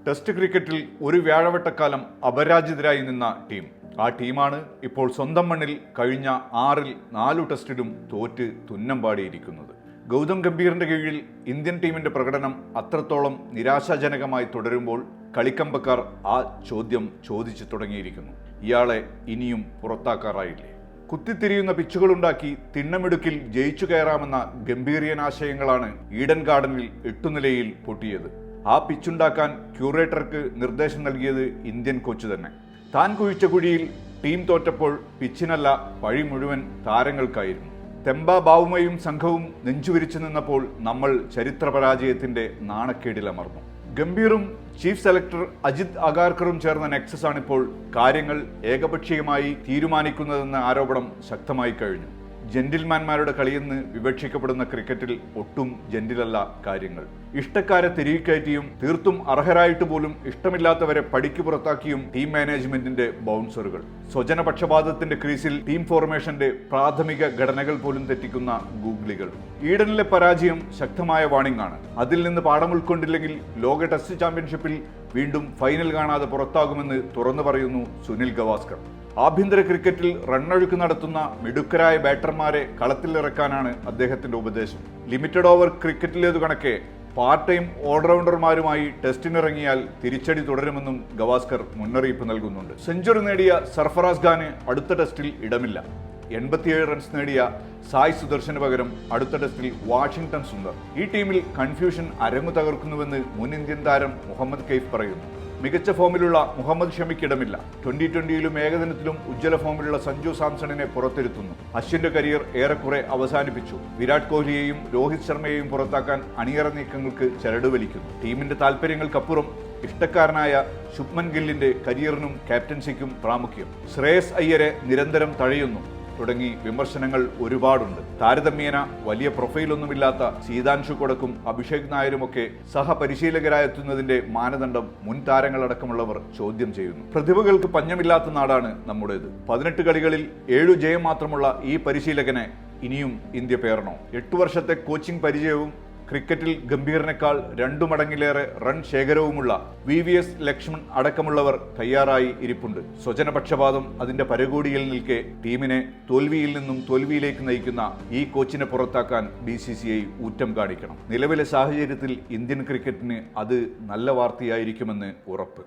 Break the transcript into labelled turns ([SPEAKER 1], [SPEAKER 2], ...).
[SPEAKER 1] Test ക്രിക്കറ്റിൽ ഒരു വ്യാഴവട്ടക്കാലം അപരാജിതരായി നിന്ന ടീം. ആ ടീമാണ് ഇപ്പോൾ സ്വന്തം മണ്ണിൽ കഴിഞ്ഞ 6-ൽ 4 ടെസ്റ്റിലും തോറ്റ് തുന്നം പാടിയിരിക്കുന്നത്. ഗൗതം ഗംഭീറിന്റെ കീഴിൽ ഇന്ത്യൻ ടീമിന്റെ പ്രകടനം അത്രത്തോളം നിരാശാജനകമായി തുടരുമ്പോൾ കളിക്കമ്പക്കാർ ആ ചോദ്യം ചോദിച്ചു തുടങ്ങിയിരിക്കുന്നു. ഇയാളെ ഇനിയും പുറത്താക്കാറായില്ലേ? കുത്തിത്തിരിയുന്ന പിച്ചുകളുണ്ടാക്കി തിണ്ണമിടുക്കിൽ ജയിച്ചു കയറാമെന്ന ഗംഭീറിയൻ ആശയങ്ങളാണ് ഈഡൻ ഗാർഡനിൽ 8 നിലയിൽ പൊട്ടിയത്. ആ പിച്ചുണ്ടാക്കാൻ ക്യൂറേറ്റർക്ക് നിർദ്ദേശം നൽകിയത് ഇന്ത്യൻ കോച്ച് തന്നെ. താൻ കുഴിച്ച കുഴിയിൽ ടീം തോറ്റപ്പോൾ പിച്ചിനല്ല, പഴി മുഴുവൻ താരങ്ങൾക്കായിരുന്നു. തെമ്പ ബാവുമയും സംഘവും നെഞ്ചുവിരിച്ചു നിന്നപ്പോൾ നമ്മൾ ചരിത്ര പരാജയത്തിന്റെ നാണക്കേടിലമർന്നു. ഗംഭീറും ചീഫ് സെലക്ടർ അജിത് അഗാർക്കറും ചേർന്ന നെക്സസ് ആണിപ്പോൾ കാര്യങ്ങൾ ഏകപക്ഷീയമായി തീരുമാനിക്കുന്നതെന്ന ആരോപണം ശക്തമായി കഴിഞ്ഞു. ജെന്റിൽമാൻമാരുടെ കളിയെന്ന് വിവക്ഷിക്കപ്പെടുന്ന ക്രിക്കറ്റിൽ ഒട്ടും ജെന്റിലല്ല കാര്യങ്ങൾ. ഇഷ്ടക്കാരെ തിരികെക്കയറ്റിയും തീർത്തും അർഹരായിട്ട് പോലും ഇഷ്ടമില്ലാത്തവരെ പടിക്ക് പുറത്താക്കിയും ടീം മാനേജ്മെന്റിന്റെ ബൗൺസറുകൾ. സ്വജനപക്ഷപാതത്തിന്റെ ക്രീസിൽ ടീം ഫോർമേഷന്റെ പ്രാഥമിക ഘടനകൾ പോലും തെറ്റിക്കുന്ന ഗൂഗ്ലികൾ. ഈഡനിലെ പരാജയം ശക്തമായ വാണിംഗ് ആണ്. അതിൽ നിന്ന് പാഠം ഉൾക്കൊണ്ടില്ലെങ്കിൽ ലോക ടെസ്റ്റ് ചാമ്പ്യൻഷിപ്പിൽ വീണ്ടും ഫൈനൽ കാണാതെ പുറത്താകുമെന്ന് തുറന്നു പറയുന്നു സുനിൽ ഗവാസ്കർ. ആഭ്യന്തര ക്രിക്കറ്റിൽ റണ്ണൊഴുക്ക് നടത്തുന്ന മിടുക്കരായ ബാറ്റർമാരെ കളത്തിലിറക്കാനാണ് അദ്ദേഹത്തിന്റെ ഉപദേശം. ലിമിറ്റഡ് ഓവർ ക്രിക്കറ്റിലേതു കണക്കെ പാർട്ട് ടൈം ഓൾറൗണ്ടർമാരുമായി ടെസ്റ്റിനിറങ്ങിയാൽ തിരിച്ചടി തുടരുമെന്നും ഗവാസ്കർ മുന്നറിയിപ്പ് നൽകുന്നുണ്ട്. സെഞ്ചുറി നേടിയ സർഫറാസ് ഖാന് അടുത്ത ടെസ്റ്റിൽ ഇടമില്ല. 87 റൺസ് നേടിയ സായ് സുദർശന് പകരം അടുത്ത ടെസ്റ്റിൽ വാഷിംഗ്ടൺ സുന്ദർ. ഈ ടീമിൽ കൺഫ്യൂഷൻ അരങ്ങു തകർക്കുന്നുവെന്ന് മുൻ ഇന്ത്യൻ താരം മുഹമ്മദ് കെയ്ഫ് പറയുന്നു. മികച്ച ഫോമിലുള്ള മുഹമ്മദ് ഷമിക്കിടമില്ല. 2020-ലും ഏകദിനത്തിലും ഉജ്ജ്വല ഫോമിലുള്ള സഞ്ജു സാംസണിനെ പുറത്തിരുത്തുന്നു. അശ്വിന്റെ കരിയർ ഏറെക്കുറെ അവസാനിപ്പിച്ചു. വിരാട് കോഹ്ലിയെയും രോഹിത് ശർമ്മയെയും പുറത്താക്കാൻ അണിയറ നീക്കങ്ങൾക്ക് ചരട് വലിക്കുന്നു. ടീമിന്റെ താൽപര്യങ്ങൾക്കപ്പുറം ഇഷ്ടക്കാരനായ ശുഭ്മൻ ഗില്ലിന്റെ കരിയറിനും ക്യാപ്റ്റൻസിക്കും പ്രാമുഖ്യം. ശ്രേയസ് അയ്യരെ നിരന്തരം തഴയുന്നു തുടങ്ങി വിമർശനങ്ങൾ ഒരുപാടുണ്ട്. താരതമ്യേന വലിയ പ്രൊഫൈലൊന്നുമില്ലാത്ത സീതാൻഷു കൊടക്കും അഭിഷേക് നായരുമൊക്കെ സഹപരിശീലകരായെത്തുന്നതിന്റെ മാനദണ്ഡം മുൻ താരങ്ങളടക്കമുള്ളവർ ചോദ്യം ചെയ്യുന്നു. പ്രതിഭകൾക്ക് പഞ്ഞമില്ലാത്ത നാടാണ് നമ്മുടേത്. 18 കളികളിൽ 7 ജയം മാത്രമുള്ള ഈ പരിശീലകനെ ഇനിയും ഇന്ത്യ പേറണോ? 8 വർഷത്തെ കോച്ചിംഗ് പരിചയവും ക്രിക്കറ്റിൽ ഗംഭീറിനേക്കാൾ 2 മടങ്ങിലേറെ റൺ ശേഖരവുമുള്ള VVS ലക്ഷ്മൺ അടക്കമുള്ളവർ തയ്യാറായി ഇരിപ്പുണ്ട്. സ്വജനപക്ഷപാതം അതിന്റെ പരകോടിയിൽ നിൽക്കെ ടീമിനെ തോൽവിയിൽ നിന്നും തോൽവിയിലേക്ക് നയിക്കുന്ന ഈ കോച്ചിനെ പുറത്താക്കാൻ BCCI ഊറ്റം കാണിക്കണം. നിലവിലെ സാഹചര്യത്തിൽ ഇന്ത്യൻ ക്രിക്കറ്റിന് അത് നല്ല വാർത്തയായിരിക്കുമെന്ന് ഉറപ്പ്.